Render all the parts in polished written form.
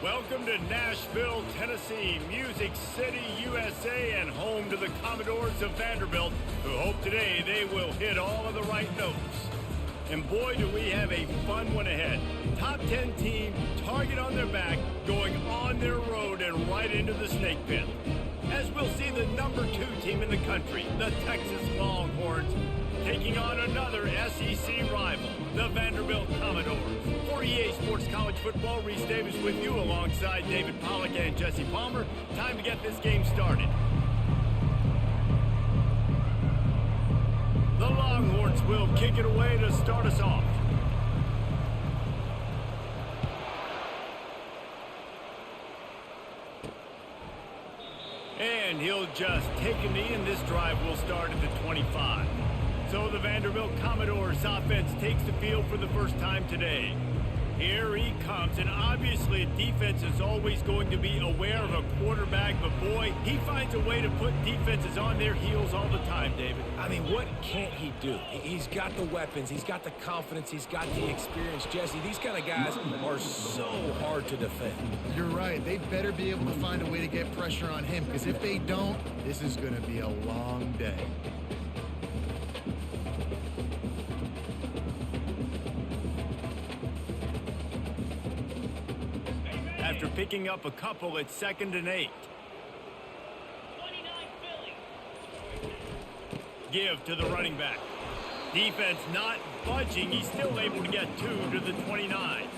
Welcome to Nashville, Tennessee, Music City, USA, and home to the Commodores of Vanderbilt, who hope today they will hit all of the right notes. And boy, do we have a fun one ahead. Top 10 team, target on their back, going on their road and right into the snake pit. As we'll see the number 2 team in the country, the Texas Longhorns, taking on another SEC rival, the Vanderbilt Commodores. For EA Sports College Football, Reese Davis with you alongside David Pollack and Jesse Palmer. Time to get this game started. The Longhorns will kick it away to start us off. And he'll just take a knee, and this drive will start at the 25. So the Vanderbilt Commodores offense takes the field for the first time today. Here he comes, and obviously defense is always going to be aware of a quarterback, but boy, he finds a way to put defenses on their heels all the time, David. I mean, what can't he do? He's got the weapons, he's got the confidence, he's got the experience. Jesse, these kind of guys are so hard to defend. You're right. They better be able to find a way to get pressure on him, because if they don't, this is going to be a long day. After picking up a couple, it's 2nd and 8. Give to the running back. Defense not budging. He's still able to get 2 to the 29.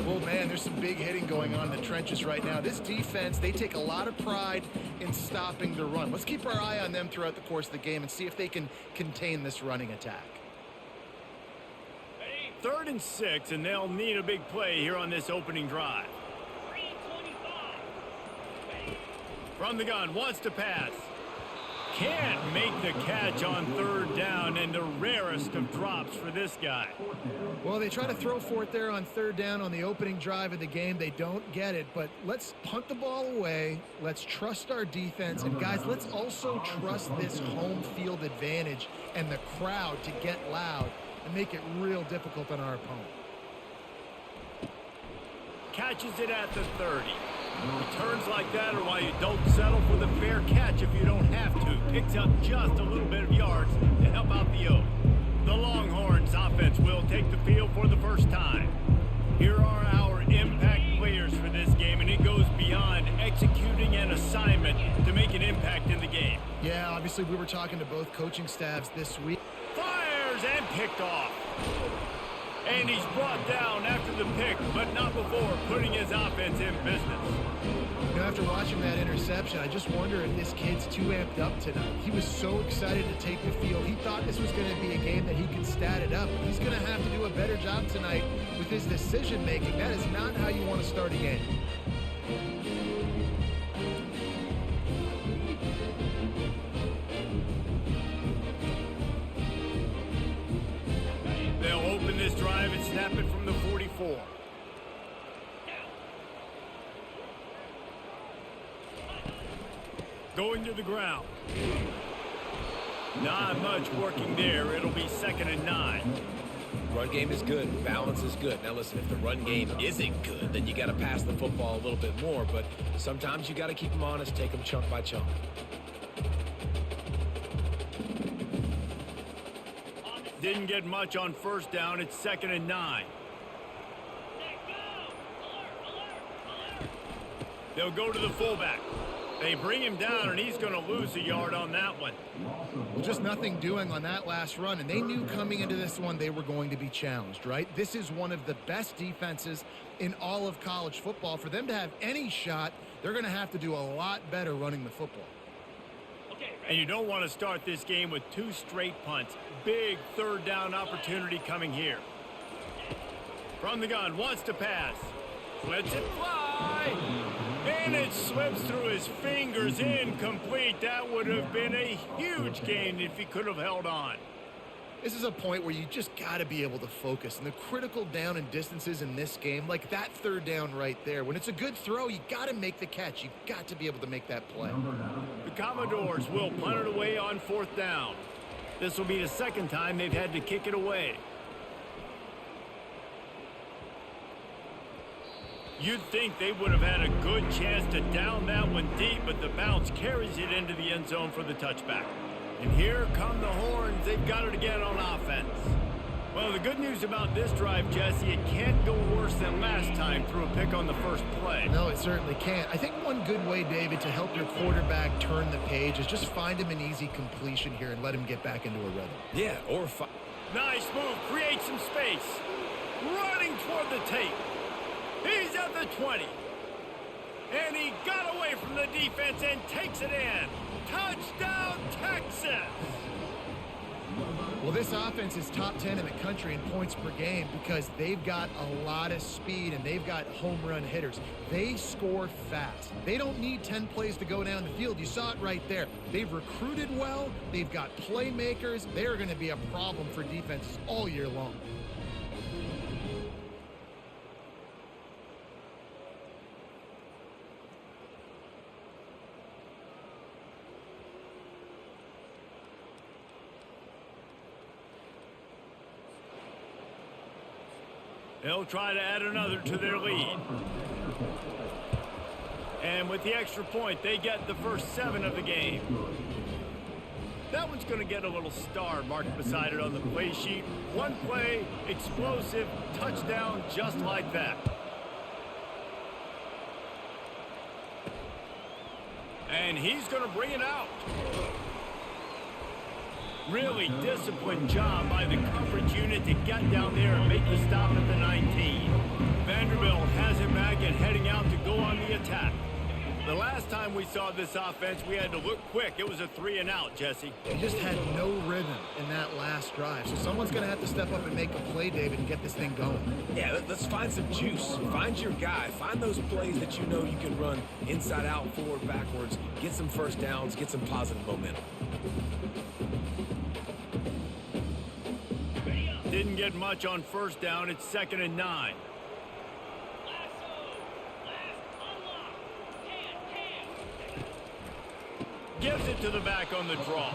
Well, man, there's some big hitting going on in the trenches right now. This defense, they take a lot of pride in stopping the run. Let's keep our eye on them throughout the course of the game and see if they can contain this running attack. 3rd and 6, and they'll need a big play here on this opening drive. From the gun, wants to pass. Can't make the catch on 3rd down, and the rarest of drops for this guy. Well, they try to throw for it there on 3rd down on the opening drive of the game. They don't get it, but let's punt the ball away. Let's trust our defense. And, guys, let's also trust this home field advantage and the crowd to get loud and make it real difficult on our opponent. Catches it at the 30. Returns like that are why you don't settle for the fair catch if you don't have to. Picks up just a little bit of yards to help out the O. The Longhorns offense will take the field for the first time. Here are our impact players for this game, and it goes beyond executing an assignment to make an impact in the game. Yeah, obviously we were talking to both coaching staffs this week. Fires and picked off. And he's brought down after the pick, but not before putting his offense in business. You know, after watching that interception, I just wonder if this kid's too amped up tonight. He was so excited to take the field. He thought this was going to be a game that he could stat it up. He's going to have to do a better job tonight with his decision-making. That is not how you want to start a game. They'll open this drive and snap it from the 44. Going to the ground. Not much working there. It'll be 2nd and 9. Run game is good. Balance is good. Now, listen, if the run game isn't good, then you got to pass the football a little bit more. But sometimes you got to keep them honest, take them chunk by chunk. Didn't get much on 1st down. It's 2nd and 9. They'll go to the fullback. They bring him down, and he's going to lose a yard on that one. Well, just nothing doing on that last run, and they knew coming into this one they were going to be challenged, right? This is one of the best defenses in all of college football. For them to have any shot, they're going to have to do a lot better running the football. And you don't want to start this game with 2 straight punts. Big 3rd down opportunity coming here. From the gun, wants to pass. Lets it fly. And it slips through his fingers, incomplete. That would have been a huge gain if he could have held on. This is a point where you just got to be able to focus. And the critical down and distances in this game, like that 3rd down right there, when it's a good throw, you got to make the catch. You got to be able to make that play. The Commodores will punt it away on 4th down. This will be the 2nd time they've had to kick it away. You'd think they would have had a good chance to down that one deep, but the bounce carries it into the end zone for the touchback. And here come the horns. They've got it again on offense. Well, the good news about this drive, Jesse, it can't go worse than last time through a pick on the first play. No, it certainly can't. I think one good way, David, to help your quarterback turn the page is just find him an easy completion here and let him get back into a rhythm. Yeah, or nice move. Create some space. Running toward the tape. He's at the 20. And he got away from the defense and takes it in. Touchdown, Texas! Well, this offense is top 10 in the country in points per game because they've got a lot of speed and they've got home run hitters. They score fast. They don't need 10 plays to go down the field. You saw it right there. They've recruited well. They've got playmakers. They're going to be a problem for defenses all year long. They'll try to add another to their lead. And with the extra point, they get the first 7 of the game. That one's going to get a little star marked beside it on the play sheet. One play, explosive, touchdown, just like that. And he's going to bring it out. Really disciplined job by the coverage unit to get down there and make the stop at the 19. Vanderbilt has it back and heading out to go on the attack. The last time we saw this offense, we had to look quick. It was a 3-and-out, Jesse. They just had no rhythm in that last drive. So someone's going to have to step up and make a play, David, and get this thing going. Yeah, let's find some juice. Find your guy. Find those plays that you know you can run inside out, forward, backwards. Get some first downs. Get some positive momentum. Didn't get much on first down. It's 2nd and 9. Gives it to the back on the draw.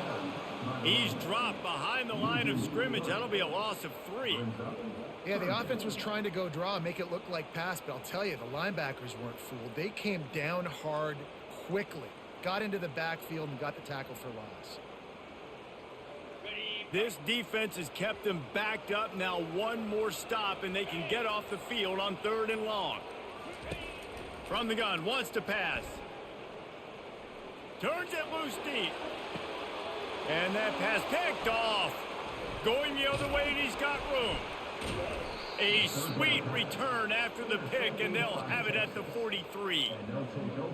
He's dropped behind the line of scrimmage. That'll be a loss of 3. Yeah, the offense was trying to go draw and make it look like pass, but I'll tell you, the linebackers weren't fooled. They came down hard quickly, got into the backfield, and got the tackle for loss. This defense has kept them backed up. Now one more stop, and they can get off the field on 3rd and long. From the gun, wants to pass. Turns it loose deep. And that pass picked off. Going the other way, and he's got room. A sweet return after the pick, and they'll have it at the 43.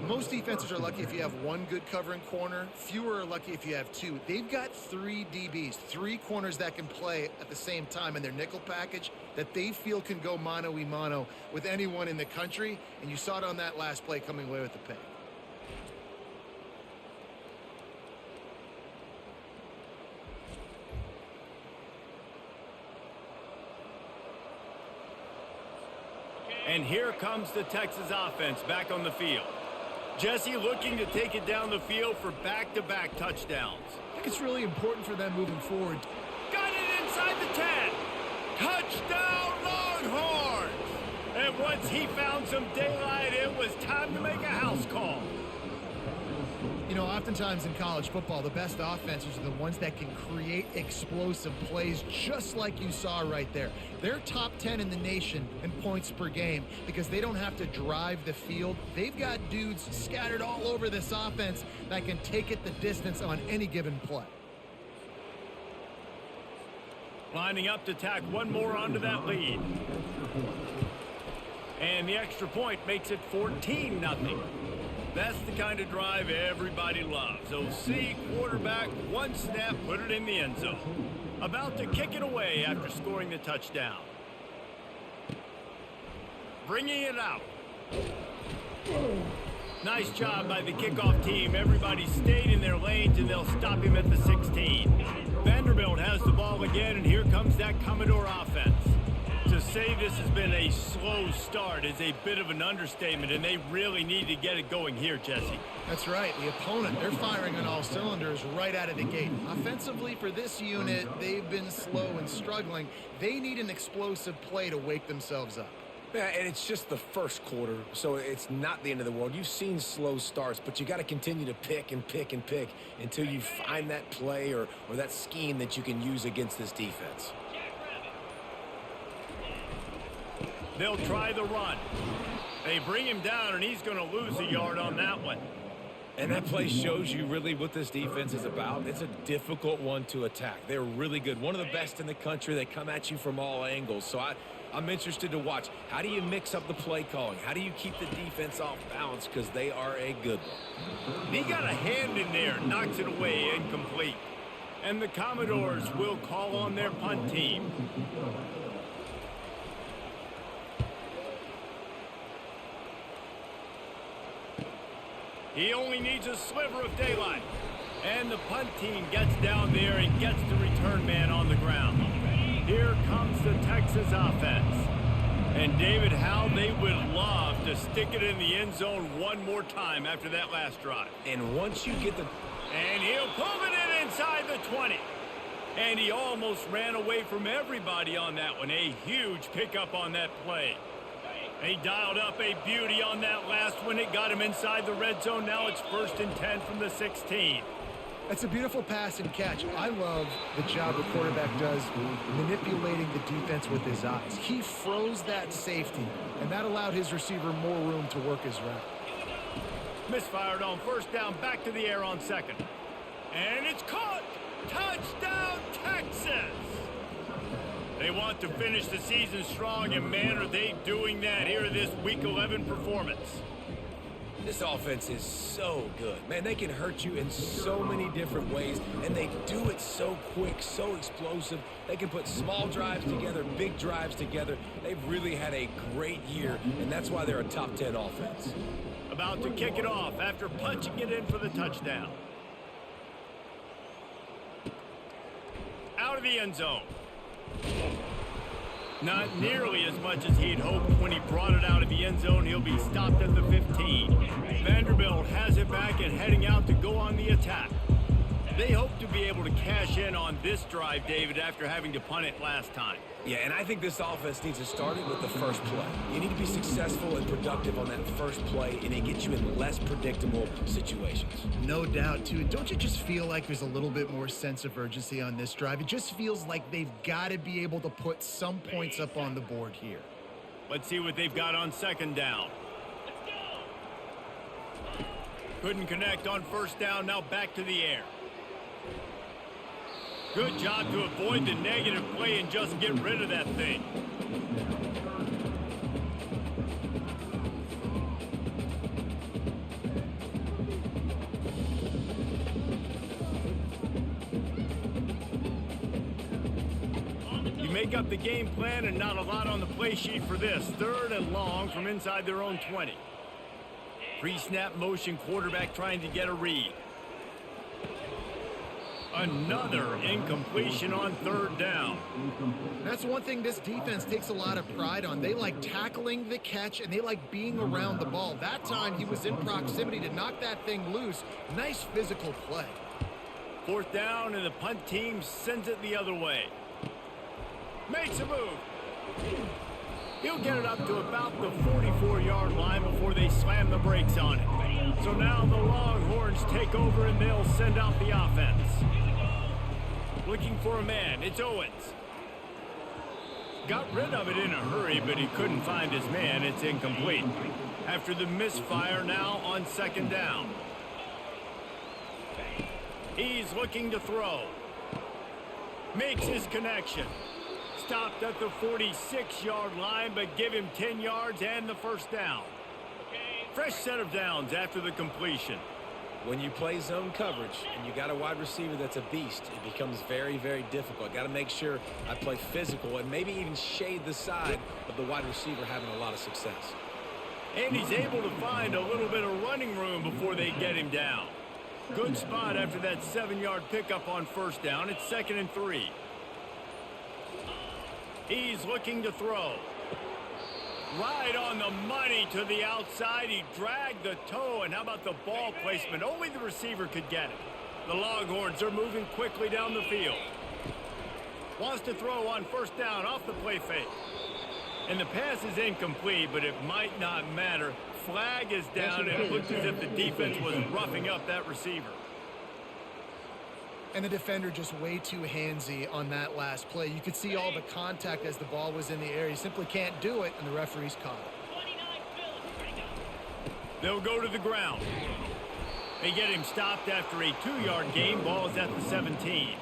Most defenses are lucky if you have one good covering corner. Fewer are lucky if you have 2. They've got 3 DBs, 3 corners that can play at the same time in their nickel package that they feel can go mano-a-mano with anyone in the country. And you saw it on that last play coming away with the pick. And here comes the Texas offense back on the field. Jesse looking to take it down the field for back-to-back touchdowns. I think it's really important for them moving forward. Got it inside the 10. Touchdown, Longhorns! And once he found some daylight, it was time to make a house call. You know, oftentimes in college football, the best offenses are the ones that can create explosive plays, just like you saw right there. They're top 10 in the nation in points per game because they don't have to drive the field. They've got dudes scattered all over this offense that can take it the distance on any given play. Lining up to tack one more onto that lead. And the extra point makes it 14-0. That's the kind of drive everybody loves. OC, quarterback, one snap, put it in the end zone. About to kick it away after scoring the touchdown. Bringing it out. Nice job by the kickoff team. Everybody stayed in their lanes, and they'll stop him at the 16. Vanderbilt has the ball again, and here comes that Commodore offense. To say this has been a slow start is a bit of an understatement, and they really need to get it going here, Jesse. That's right. The opponent, they're firing on all cylinders right out of the gate. Offensively for this unit, they've been slow and struggling. They need an explosive play to wake themselves up. Yeah, and it's just the first quarter, so it's not the end of the world. You've seen slow starts, but you got to continue to pick and pick and pick until you find that play or that scheme that you can use against this defense. They'll try the run. They bring him down, and he's going to lose a yard on that one. And that play shows you really what this defense is about. It's a difficult one to attack. They're really good. One of the best in the country. They come at you from all angles. So I'm interested to watch. How do you mix up the play calling? How do you keep the defense off balance? Because they are a good one. He got a hand in there, knocks it away, incomplete. And the Commodores will call on their punt team. He only needs a sliver of daylight. And the punt team gets down there and gets the return man on the ground. Here comes the Texas offense. And David, how they would love to stick it in the end zone one more time after that last drive. And once you get the... And he'll pull it in inside the 20. And he almost ran away from everybody on that one. A huge pickup on that play. He dialed up a beauty on that last one. It got him inside the red zone. Now it's 1st and 10 from the 16. That's a beautiful pass and catch. I love the job the quarterback does manipulating the defense with his eyes. He froze that safety, and that allowed his receiver more room to work his route. Misfired on 1st down, back to the air on 2nd. And it's caught! Touchdown, Texas! They want to finish the season strong, and man, are they doing that here in this Week 11 performance. This offense is so good. Man, they can hurt you in so many different ways, and they do it so quick, so explosive. They can put small drives together, big drives together. They've really had a great year, and that's why they're a top 10 offense. About to kick it off after punching it in for the touchdown. Out of the end zone. Not nearly as much as he'd hoped when he brought it out of the end zone. He'll be stopped at the 15. Vanderbilt has it back and heading out to go on the attack. They hope to be able to cash in on this drive, David, after having to punt it last time. Yeah, and I think this offense needs to start it with the first play. You need to be successful and productive on that first play, and it gets you in less predictable situations. No doubt, too. Don't you just feel like there's a little bit more sense of urgency on this drive? It just feels like they've got to be able to put some points up on the board here. Let's see what they've got on 2nd down. Couldn't connect on 1st down, now back to the air. Good job to avoid the negative play and just get rid of that thing. You make up the game plan and not a lot on the play sheet for this. 3rd and long from inside their own 20. Pre-snap motion, quarterback trying to get a read. Another incompletion on 3rd down. That's one thing this defense takes a lot of pride on. They like tackling the catch, and they like being around the ball. That time, he was in proximity to knock that thing loose. Nice physical play. 4th down, and the punt team sends it the other way. Makes a move. He'll get it up to about the 44-yard line before they slam the brakes on it. So now the Longhorns take over, and they'll send out the offense. Looking for a man. It's Owens. Got rid of it in a hurry, but he couldn't find his man. It's incomplete. After the misfire, now on 2nd down. He's looking to throw. Makes his connection. Stopped at the 46-yard line, but give him 10 yards and the 1st down. Fresh set of downs after the completion. When you play zone coverage and you got a wide receiver that's a beast, it becomes very, very difficult. Got to make sure I play physical and maybe even shade the side of the wide receiver having a lot of success. And he's able to find a little bit of running room before they get him down. Good spot after that 7-yard pickup on 1st down. It's 2nd and 3. He's looking to throw. Right on the money to the outside. He dragged the toe, and how about the ball placement? Only the receiver could get it. The Longhorns are moving quickly down the field. Wants to throw on 1st down off the play fake. And the pass is incomplete, but it might not matter. Flag is down, and it looks as if the defense was roughing up that receiver. And the defender just way too handsy on that last play. You could see all the contact as the ball was in the air. He simply can't do it, and the referee's caught it. They'll go to the ground. They get him stopped after a 2-yard gain. Ball is at the 17.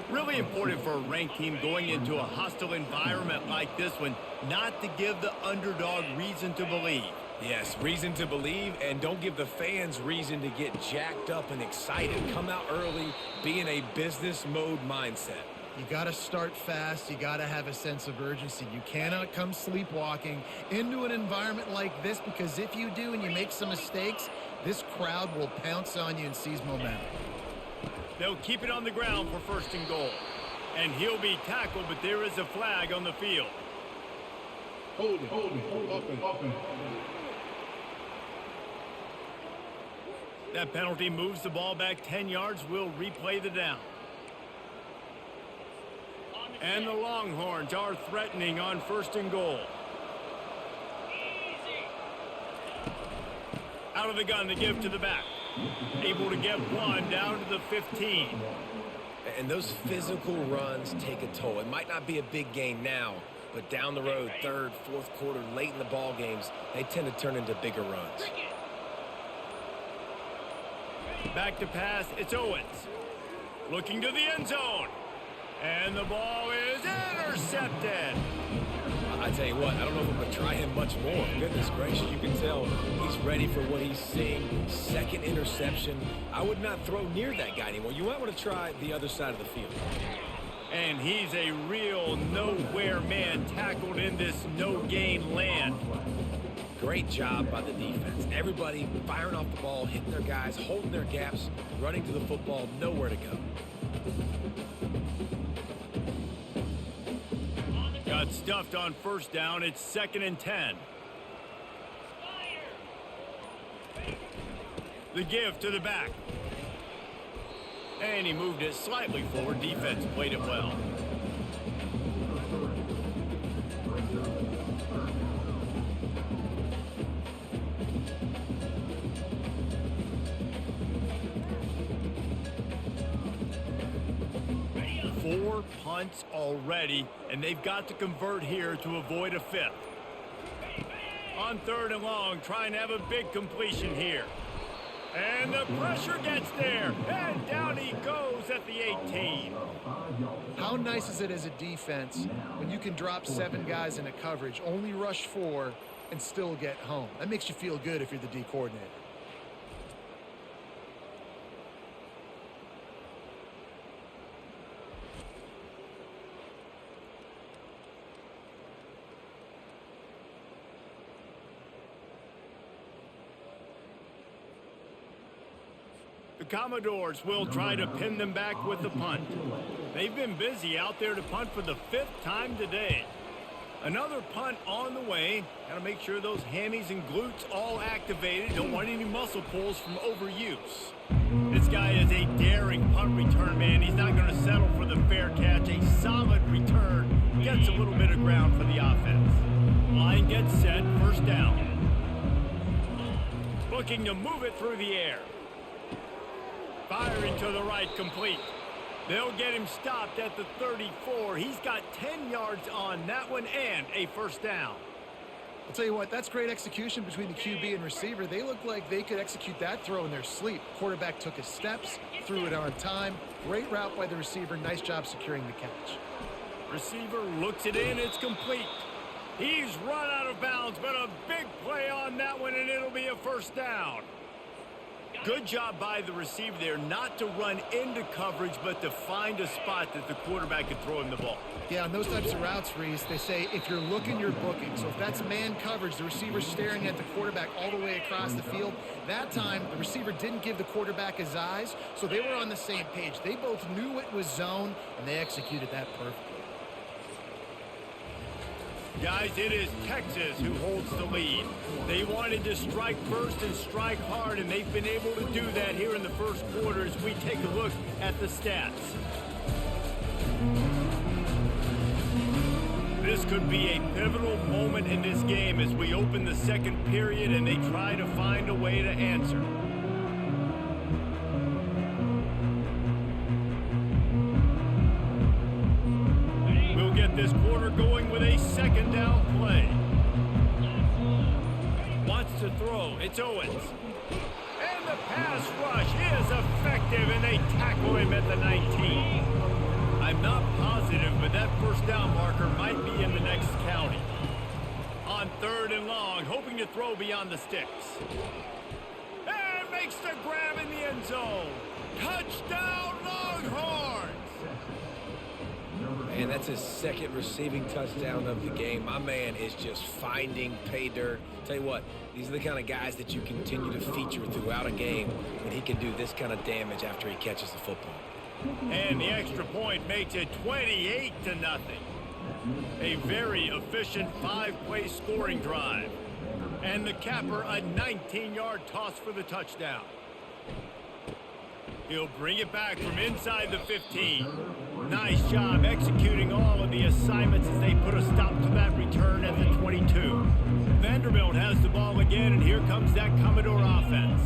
Really important for a ranked team going into a hostile environment like this one, not to give the underdog reason to believe. Yes, reason to believe, and don't give the fans reason to get jacked up and excited. Come out early, be in a business mode mindset. You got to start fast. You got to have a sense of urgency. You cannot come sleepwalking into an environment like this, because if you do and you make some mistakes, this crowd will pounce on you and seize momentum. They'll keep it on the ground for 1st and goal. And he'll be tackled, but there is a flag on the field. Hold it. Open. That penalty moves the ball back 10 yards. We'll replay the down. And the Longhorns are threatening on 1st and goal. Out of the gun to give to the back. Able to get one down to the 15. And those physical runs take a toll. It might not be a big gain now, but down the road, 3rd, 4th quarter, late in the ball games, they tend to turn into bigger runs. Back to pass, it's Owens. Looking to the end zone. And the ball is intercepted. I tell you what, I don't know if I'm going to try him much more. Goodness gracious, you can tell he's ready for what he's seeing. 2nd interception. I would not throw near that guy anymore. You might want to try the other side of the field. And he's a real nowhere man, tackled in this no-gain land. Great job by the defense. Everybody firing off the ball, hitting their guys, holding their gaps, running to the football, nowhere to go. Got stuffed on 1st down. It's 2nd and 10. The give to the back. And he moved it slightly forward. Defense played it well. Four punts already, and they've got to convert here to avoid a 5th. On 3rd and long, trying to have a big completion here. And the pressure gets there, and down he goes at the 18. How nice is it as a defense when you can drop 7 guys into coverage, only rush 4, and still get home? That makes you feel good if you're the D coordinator. The Commodores will try to pin them back with the punt. They've been busy out there to punt for the 5th time today. Another punt on the way. Got to make sure those hammies and glutes all activated. Don't want any muscle pulls from overuse. This guy is a daring punt return man. He's not going to settle for the fair catch. A solid return. Gets a little bit of ground for the offense. Line gets set. 1st down. Looking to move it through the air. Firing to the right, complete. They'll get him stopped at the 34. He's got 10 yards on that one and a 1st down. I'll tell you what, that's great execution between the QB and receiver. They look like they could execute that throw in their sleep. Quarterback took his steps, threw it on time. Great route by the receiver. Nice job securing the catch. Receiver looks it in. It's complete. He's run out of bounds, but a big play on that one, and it'll be a 1st down. Good job by the receiver there, not to run into coverage, but to find a spot that the quarterback could throw him the ball. Yeah, on those types of routes, Reese, they say if you're looking, you're booking. So if that's man coverage, the receiver's staring at the quarterback all the way across the field. That time, the receiver didn't give the quarterback his eyes, so they were on the same page. They both knew it was zone, and they executed that perfectly. Guys, it is Texas who holds the lead. They wanted to strike first and strike hard, and they've been able to do that here in the 1st quarter as we take a look at the stats. This This could be a pivotal moment in this game as we open the second period and they try to find a way to answer. We'll get this quarter going with a second down play. Wants to throw. It's Owens. And the pass rush is effective, and they tackle him at the 19. I'm not positive, but that first down marker might be in the next county. On 3rd and long, hoping to throw beyond the sticks. And makes the grab in the end zone. Touchdown, Longhorns! And that's his second receiving touchdown of the game. My man is just finding pay dirt. Tell you what, these are the kind of guys that you continue to feature throughout a game when he can do this kind of damage after he catches the football. And the extra point makes it 28-0. A very efficient 5-play scoring drive. And the capper, a 19-yard toss for the touchdown. He'll bring it back from inside the 15. Nice job executing all of the assignments as they put a stop to that return at the 22. Vanderbilt has the ball again, and here comes that Commodore offense.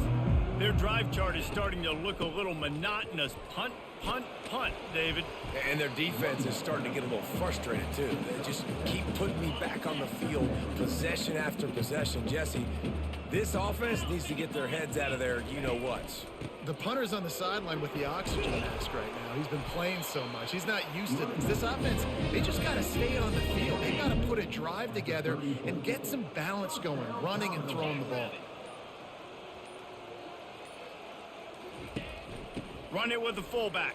Their drive chart is starting to look a little monotonous. Punt, punt, punt, David. And their defense is starting to get a little frustrated, too. They just keep putting me back on the field, possession after possession. Jesse, this offense needs to get their heads out of their you-know-whats. The punter's on the sideline with the oxygen mask right now. He's been playing so much. He's not used to this. This offense, they just got to stay on the field. They got to put a drive together and get some balance going, running and throwing the ball. Run it with the fullback.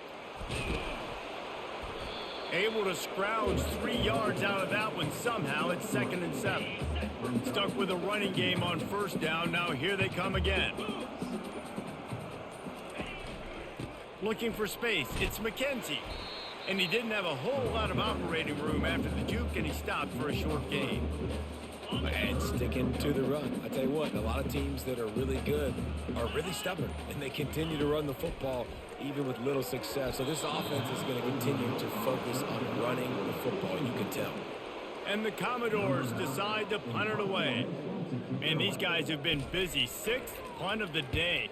Able to scrounge 3 yards out of that one somehow. It's 2nd and 7. Stuck with a running game on 1st down. Now here they come again. Looking for space. It's McKenzie. And he didn't have a whole lot of operating room after the juke, and he stopped for a short gain. And sticking to the run. I tell you what, a lot of teams that are really good are really stubborn, and they continue to run the football even with little success. So this offense is going to continue to focus on running the football, you can tell. And the Commodores decide to punt it away. Man, these guys have been busy. 6th punt of the day.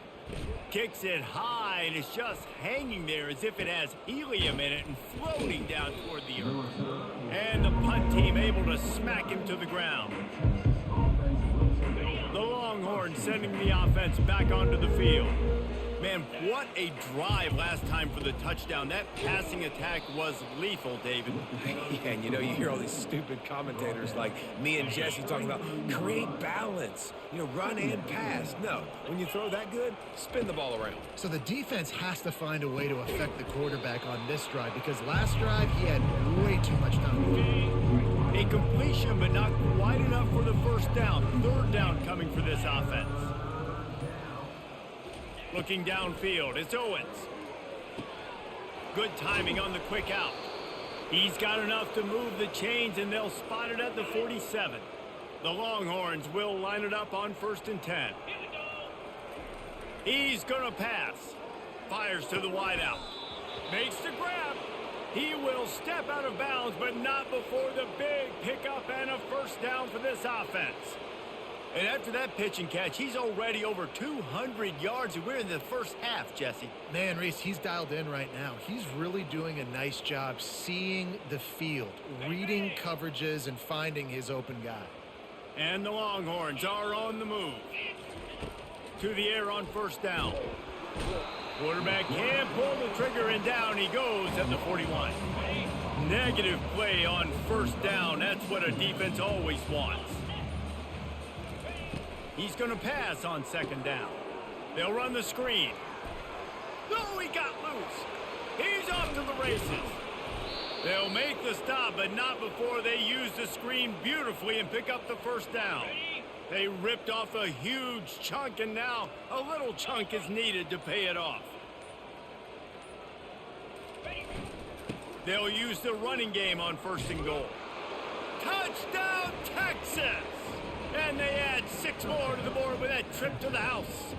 Kicks it high, and it's just hanging there as if it has helium in it and floating down toward the earth. And the punt team able to smack him to the ground. The Longhorns sending the offense back onto the field. Man, what a drive last time for the touchdown. That passing attack was lethal, David. Yeah, and you know, you hear all these stupid commentators like me and Jesse talking about create balance, you know, run and pass. No, when you throw that good, spin the ball around. So the defense has to find a way to affect the quarterback on this drive because last drive he had way too much time to throw. A completion, but not quite enough for the 1st down. 3rd down coming for this offense. Looking downfield, it's Owens. Good timing on the quick out. He's got enough to move the chains, and they'll spot it at the 47. The Longhorns will line it up on 1st and 10. He's going to pass. Fires to the wideout. Makes the grab. He will step out of bounds, but not before the big pickup and a 1st down for this offense. And after that pitch and catch, he's already over 200 yards, and we're in the 1st half, Jesse. Man, Reese, he's dialed in right now. He's really doing a nice job seeing the field, reading coverages, and finding his open guy. And the Longhorns are on the move. To the air on 1st down. Quarterback can pull the trigger, and down he goes at the 41. Negative play on 1st down. That's what a defense always wants. He's going to pass on 2nd down. They'll run the screen. No, he got loose. He's off to the races. They'll make the stop, but not before they use the screen beautifully and pick up the 1st down. They ripped off a huge chunk, and now a little chunk is needed to pay it off. They'll use the running game on 1st and goal. Touchdown, Texas! And they add 6 more to the board with that trip to the house.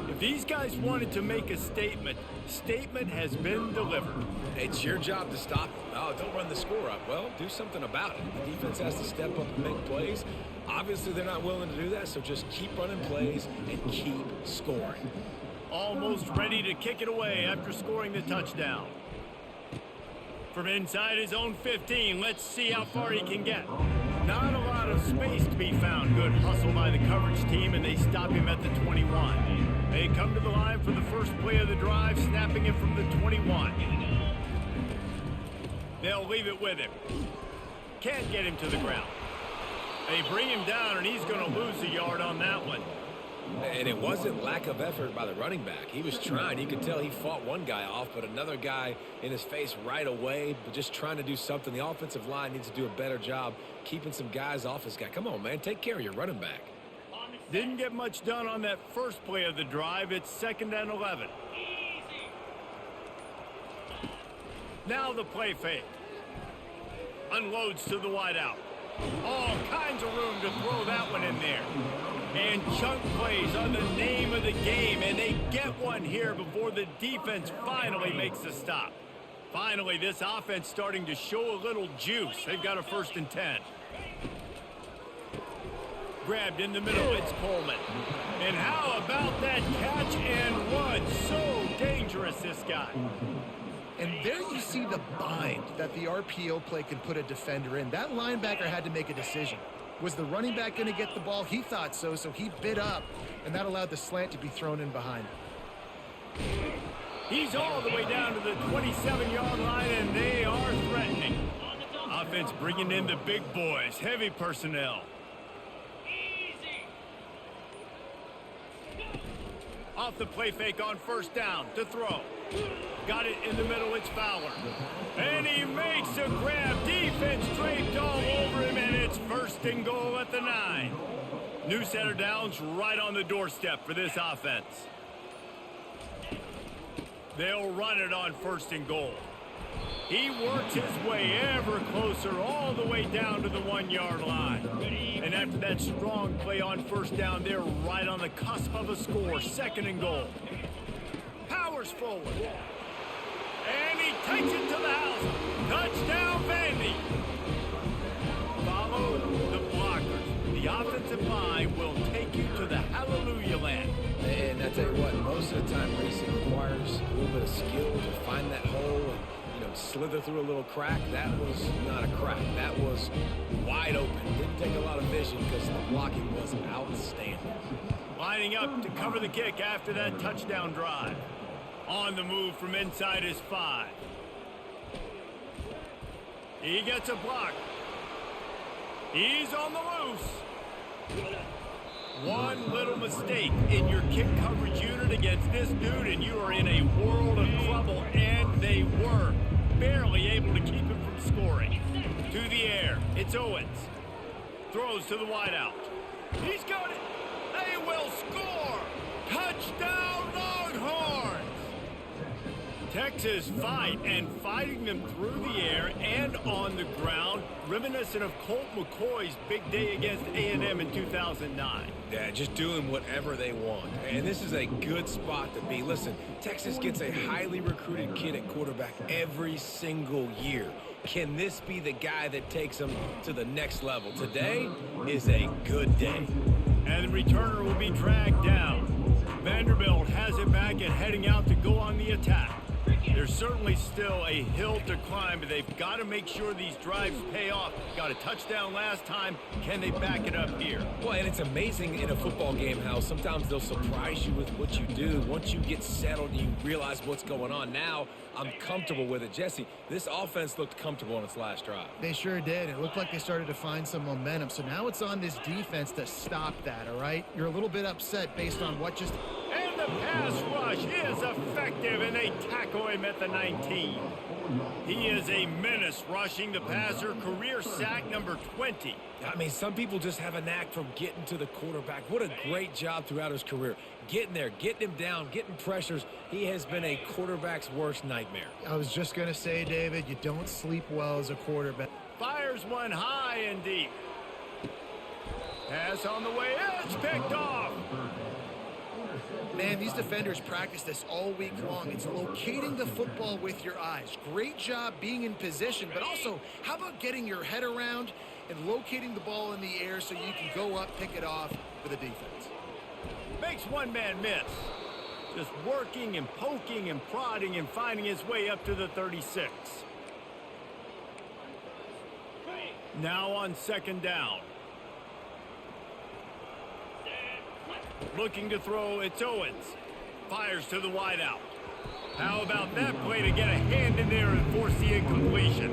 If these guys wanted to make a statement, statement has been delivered. It's your job to stop them. Oh, don't run the score up. Well, do something about it. The defense has to step up and make plays. Obviously, they're not willing to do that, so just keep running plays and keep scoring. Almost ready to kick it away after scoring the touchdown. From inside his own 15, let's see how far he can get. Not a lot of space to be found. Good hustle by the coverage team, and they stop him at the 21. They come to the line for the first play of the drive, snapping it from the 21. They'll leave it with him. Can't get him to the ground. They bring him down, and he's going to lose a yard on that one. And it wasn't lack of effort by the running back. He was trying. You could tell he fought one guy off, but another guy in his face right away, but just trying to do something. The offensive line needs to do a better job keeping some guys off this guy. Come on, man. Take care of your running back. Didn't get much done on that first play of the drive. It's 2nd and 11. Now the play fake. Unloads to the wideout. All kinds of room to throw that one in there. And chunk plays are the name of the game, and they get one here before the defense finally makes a stop. Finally, this offense starting to show a little juice. They've got a 1st and 10. Grabbed in the middle, it's Coleman. And how about that catch and run? So dangerous, this guy. And there you see the bind that the RPO play can put a defender in. That linebacker had to make a decision. Was the running back going to get the ball? He thought so, so he bit up, and that allowed the slant to be thrown in behind him. He's all the way down to the 27-yard line, and they are threatening. Offense bringing in the big boys, heavy personnel. Off the play fake on 1st down to throw. Got it in the middle, it's Fowler. And he makes a grab. Defense draped all over him, and it's 1st and goal at the 9. New set of downs right on the doorstep for this offense. They'll run it on 1st and goal. He works his way ever closer all the way down to the 1-yard line. And after that strong play on 1st down, they're right on the cusp of a score. 2nd and goal. Powers forward. And he takes it to the house. Touchdown, Vandy. Follow the blockers. The offensive line will take you to the hallelujah land. And I tell you what, most of the time racing requires a little bit of skill to find that hole and slither through a little crack. That was not a crack. That was wide open. Didn't take a lot of vision because the blocking was outstanding. Lining up to cover the kick after that touchdown drive. On the move from inside his 5. He gets a block. He's on the loose. One little mistake in your kick coverage unit against this dude, and you are in a world of trouble, and they were barely able to keep him from scoring. To the air, it's Owens. Throws to the wideout. He's got it. They will score. Touchdown, Longhorns. Texas fight, and fighting them through the air and on the ground, reminiscent of Colt McCoy's big day against A&M in 2009. Yeah, just doing whatever they want. And this is a good spot to be. Listen, Texas gets a highly recruited kid at quarterback every single year. Can this be the guy that takes them to the next level? Today is a good day. And the returner will be dragged down. Vanderbilt has it back and heading out to go on the attack. There's certainly still a hill to climb, but they've got to make sure these drives pay off. Got a touchdown last time. Can they back it up here? Well, and it's amazing in a football game how sometimes they'll surprise you with what you do. Once you get settled and you realize what's going on, now I'm comfortable with it. Jesse, this offense looked comfortable on its last drive. They sure did. It looked like they started to find some momentum. So now it's on this defense to stop that, all right? You're a little bit upset based on what just... And the pass rush is effective, and they tackle him at the 19. He is a menace rushing the passer, career sack number 20. I mean, some people just have a knack for getting to the quarterback. What a great job throughout his career. Getting there, getting him down, getting pressures. He has been a quarterback's worst nightmare. I was just going to say, David, you don't sleep well as a quarterback. Fires one high and deep. Pass on the way, it's picked off. Man, these defenders practice this all week long. It's locating the football with your eyes. Great job being in position, but also, how about getting your head around and locating the ball in the air so you can go up, pick it off for the defense. Makes one man miss. Just working and poking and prodding and finding his way up to the 36. Now on second down. Looking to throw, it's Owens. Fires to the wideout. How about that play to get a hand in there and force the incompletion?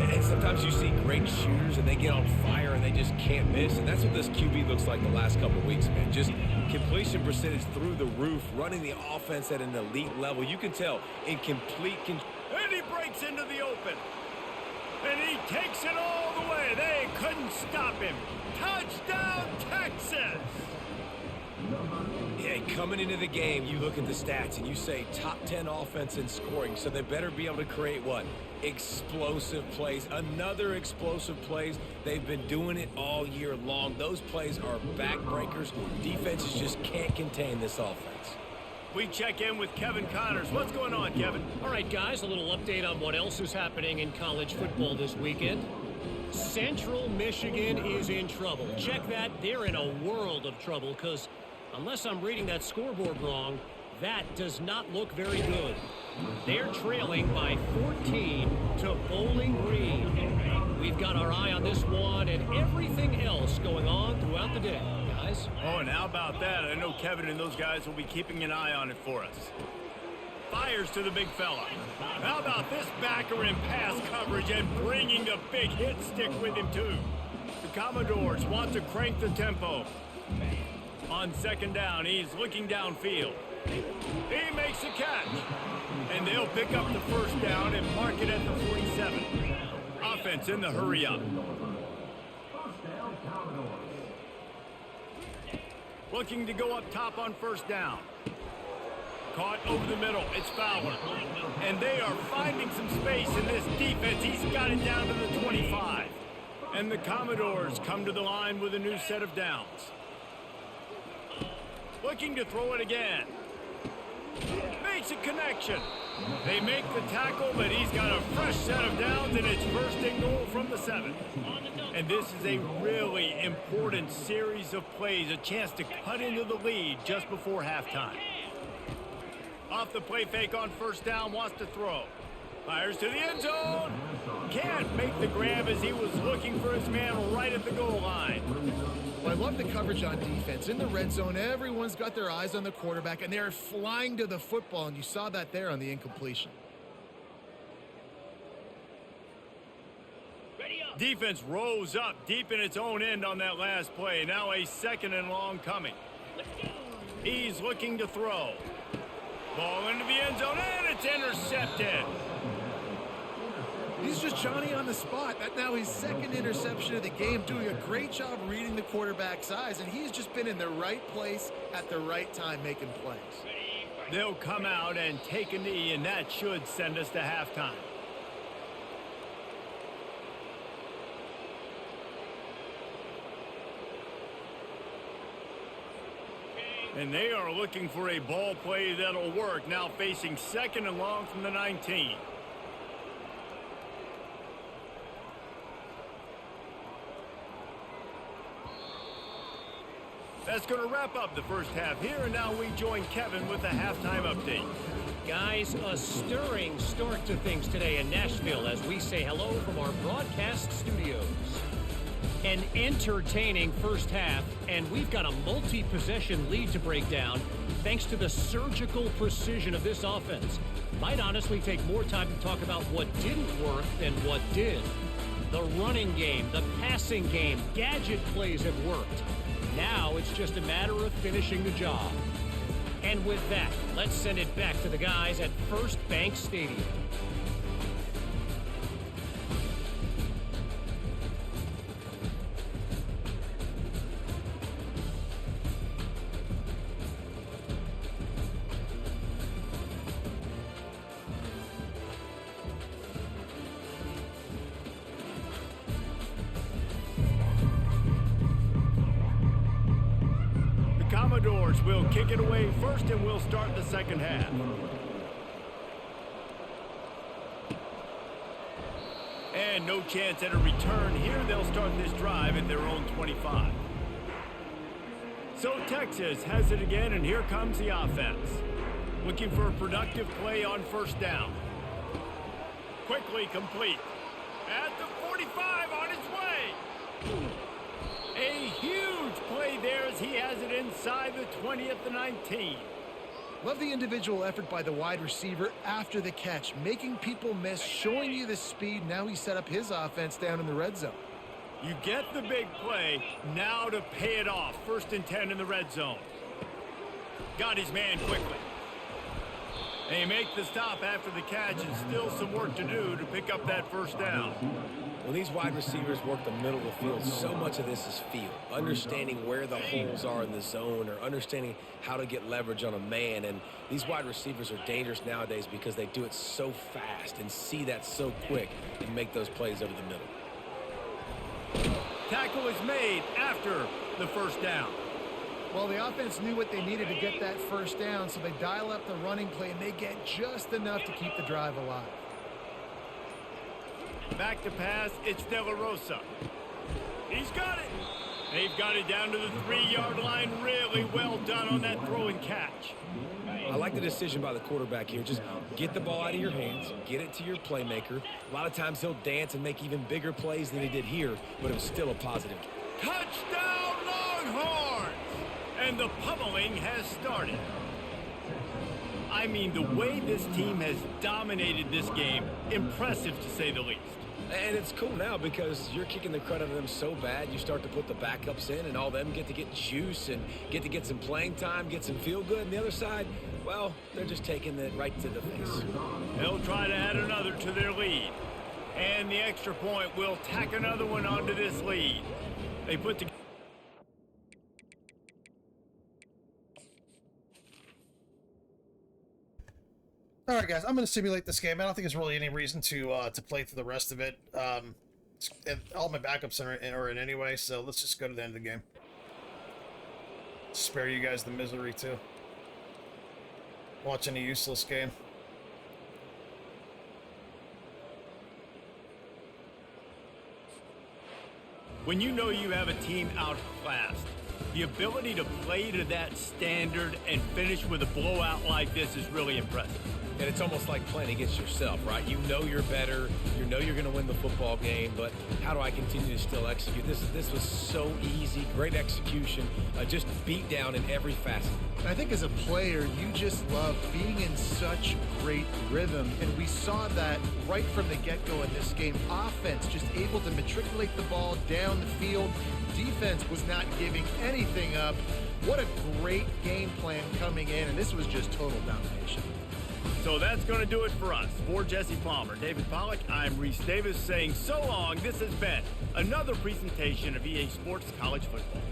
And sometimes you see great shooters and they get on fire and they just can't miss. And that's what this QB looks like the last couple of weeks, man. Just completion percentage through the roof, running the offense at an elite level. You can tell in complete control. And he breaks into the open. And he takes it all the way. They couldn't stop him. Touchdown, Texas! Yeah, coming into the game, you look at the stats and you say top 10 offense in scoring, so they better be able to create what? Explosive plays. Another explosive plays. They've been doing it all year long. Those plays are backbreakers. Defenses just can't contain this offense. We check in with Kevin Connors. What's going on, Kevin? All right, guys, a little update on what else is happening in college football this weekend. Central Michigan is in trouble. Check that. They're in a world of trouble because unless I'm reading that scoreboard wrong, that does not look very good. They're trailing by 14 to Bowling Green. We've got our eye on this one and everything else going on throughout the day, guys. Oh, and how about that? I know Kevin and those guys will be keeping an eye on it for us. Fires to the big fella. How about this backer in pass coverage and bringing the big hit stick with him, too? The Commodores want to crank the tempo. On second down, he's looking downfield. He makes the catch. And they'll pick up the first down and mark it at the 47. Offense in the hurry up. Looking to go up top on first down. Caught over the middle. It's Fowler. And they are finding some space in this defense. He's got it down to the 25. And the Commodores come to the line with a new set of downs. Looking to throw it again. Makes a connection. They make the tackle, but he's got a fresh set of downs, and it's first and goal from the 7. And this is a really important series of plays, a chance to cut into the lead just before halftime. Off the play fake on first down, wants to throw. Fires to the end zone. Can't make the grab as he was looking for his man right at the goal line. Well, I love the coverage on defense. In the red zone, everyone's got their eyes on the quarterback, and they're flying to the football, and you saw that there on the incompletion. Defense rose up deep in its own end on that last play. Now a second and long coming. He's looking to throw. Ball into the end zone, and it's intercepted. He's just Johnny on the spot. That now his second interception of the game, doing a great job reading the quarterback's eyes, and he's just been in the right place at the right time making plays. They'll come out and take a knee, and that should send us to halftime. And they are looking for a ball play that'll work, now facing second and long from the 19. That's going to wrap up the first half here, and now we join Kevin with the halftime update. Guys, a stirring start to things today in Nashville as we say hello from our broadcast studios. An entertaining first half, and we've got a multi-possession lead to break down thanks to the surgical precision of this offense. Might honestly take more time to talk about what didn't work than what did. The running game, the passing game, gadget plays have worked. Now it's just a matter of finishing the job. And with that, let's send it back to the guys at First Bank Stadium. Commodores will kick it away first, and we'll start the second half. And no chance at a return here. They'll start this drive at their own 25. So Texas has it again, and here comes the offense. Looking for a productive play on first down. Quickly complete. At the 45, on its way. A huge play there as he has it inside the 20 at the 19. Love the individual effort by the wide receiver after the catch, making people miss, showing you the speed. Now he set up his offense down in the red zone. You get the big play, now to pay it off. 1st and 10 in the red zone. Got his man quickly. They make the stop after the catch, and still some work to do to pick up that first down. When these wide receivers work the middle of the field, so much of this is feel. Understanding where the holes are in the zone, or understanding how to get leverage on a man. And these wide receivers are dangerous nowadays because they do it so fast and see that so quick and make those plays over the middle. Tackle is made after the first down. Well, the offense knew what they needed to get that first down, so they dial up the running play, and they get just enough to keep the drive alive. Back to pass, it's De La Rosa. He's got it. They've got it down to the 3-yard line. Really well done on that throw and catch. I like the decision by the quarterback here. Just get the ball out of your hands, get it to your playmaker. A lot of times he'll dance and make even bigger plays than he did here, but it was still a positive. Touchdown, Longhorns! And the pummeling has started. I mean, the way this team has dominated this game, impressive to say the least. And it's cool now because you're kicking the crud out of them so bad, you start to put the backups in, and all them get to get juice and get some playing time, get some feel good. And the other side, well, they're just taking it right to the face. They'll try to add another to their lead. And the extra point will tack another one onto this lead. They put together. All right, guys, I'm going to simulate this game. I don't think there's really any reason to play through the rest of it. All my backups are in anyway, so let's just go to the end of the game. Spare you guys the misery, too. Watching a useless game. When you know you have a team outclassed, the ability to play to that standard and finish with a blowout like this is really impressive. And it's almost like playing against yourself, right? You know you're better. You know you're going to win the football game, but how do I continue to still execute? This was so easy. Great execution. Just beat down in every facet. I think as a player, you just love being in such great rhythm, and we saw that right from the get-go in this game. Offense just able to matriculate the ball down the field. Defense was not giving anything up. What a great game plan coming in, and this was just total domination. So that's going to do it for us. For Jesse Palmer, David Pollack, I'm Reese Davis saying so long. This has been another presentation of EA Sports College Football.